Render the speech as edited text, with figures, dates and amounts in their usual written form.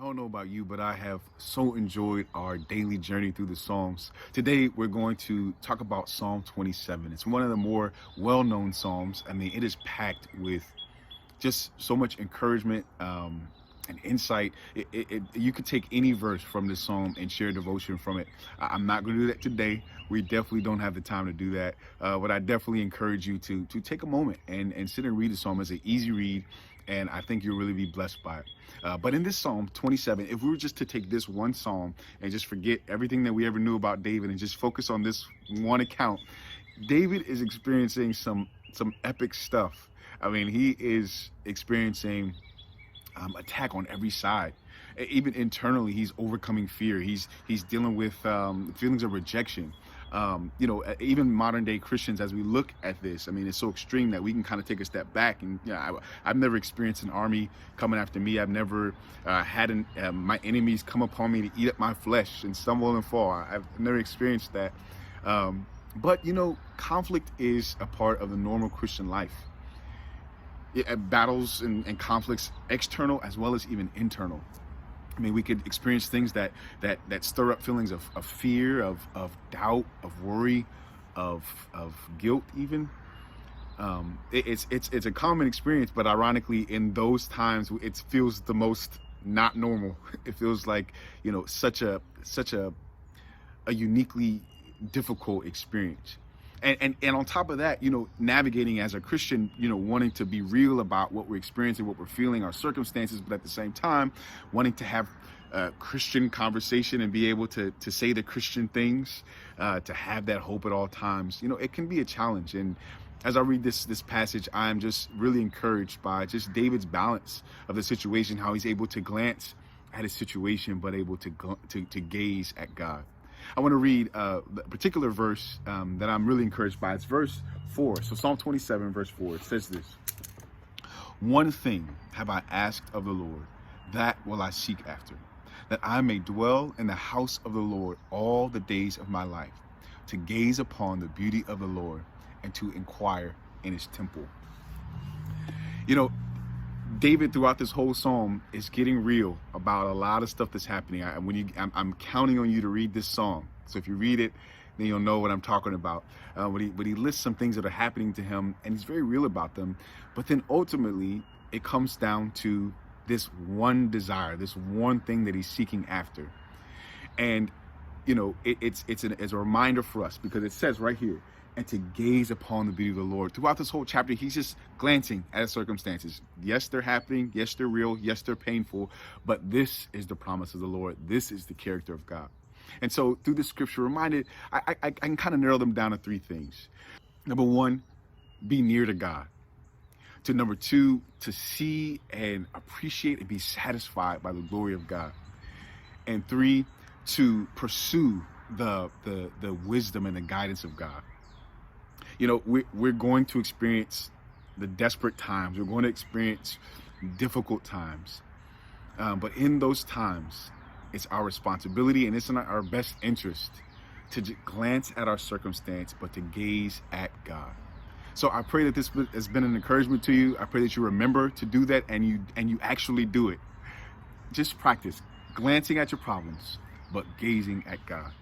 I don't know about you, but I have so enjoyed our daily journey through the Psalms. Today, we're going to talk about Psalm 27. It's one of the more well-known Psalms. I mean, it is packed with just so much encouragement and insight. You could take any verse from this Psalm and share devotion from it. I'm not going to do that today. We definitely don't have the time to do that. But I definitely encourage you to take a moment and sit and read the Psalm. It's an easy read, and I think you'll really be blessed by it. But in this Psalm 27, if we were just to take this one Psalm and just forget everything that we ever knew about David and just focus on this one account, David is experiencing some epic stuff. I mean, he is experiencing attack on every side. Even internally, he's overcoming fear. He's dealing with feelings of rejection. Even modern day Christians, as we look at this, I mean, it's so extreme that we can kind of take a step back. And I've never experienced an army coming after me. I've never had my enemies come upon me to eat up my flesh and stumble and fall. I've never experienced that. But conflict is a part of the normal Christian life. Battles and conflicts, external as well as even internal. I mean, we could experience things that stir up feelings of fear, of doubt, of worry, of guilt even. It's a common experience, but ironically, in those times, it feels the most not normal. It feels like, such a uniquely difficult experience. And on top of that, navigating as a Christian, wanting to be real about what we're experiencing, what we're feeling, our circumstances, but at the same time, wanting to have a Christian conversation and be able to say the Christian things, to have that hope at all times, it can be a challenge. And as I read this passage, I'm just really encouraged by just David's balance of the situation, how he's able to glance at his situation, but able to gaze at God. I want to read a particular verse that I'm really encouraged by. It's verse 4. So Psalm 27, verse 4, it says this: "One thing have I asked of the Lord, that will I seek after, that I may dwell in the house of the Lord all the days of my life, to gaze upon the beauty of the Lord and to inquire in his temple." David, throughout this whole psalm, is getting real about a lot of stuff that's happening. I'm counting on you to read this psalm. So if you read it, then you'll know what I'm talking about. But he lists some things that are happening to him, and he's very real about them. But then ultimately, it comes down to this one desire, this one thing that he's seeking after. And it's a reminder for us, because it says right here, and to gaze upon the beauty of the Lord. Throughout this whole chapter, he's just glancing at his circumstances. Yes, they're happening. Yes, they're real. Yes, they're painful. But this is the promise of the Lord. This is the character of God. And so through the scripture, I can kind of narrow them down to three things. Number one, be near to God. To number two, to see and appreciate and be satisfied by the glory of God. And three, to pursue the wisdom and the guidance of God. We're going to experience the desperate times. We're going to experience difficult times. But in those times, it's our responsibility and it's in our best interest to glance at our circumstance, but to gaze at God. So I pray that this has been an encouragement to you. I pray that you remember to do that and you actually do it. Just practice glancing at your problems, but gazing at God.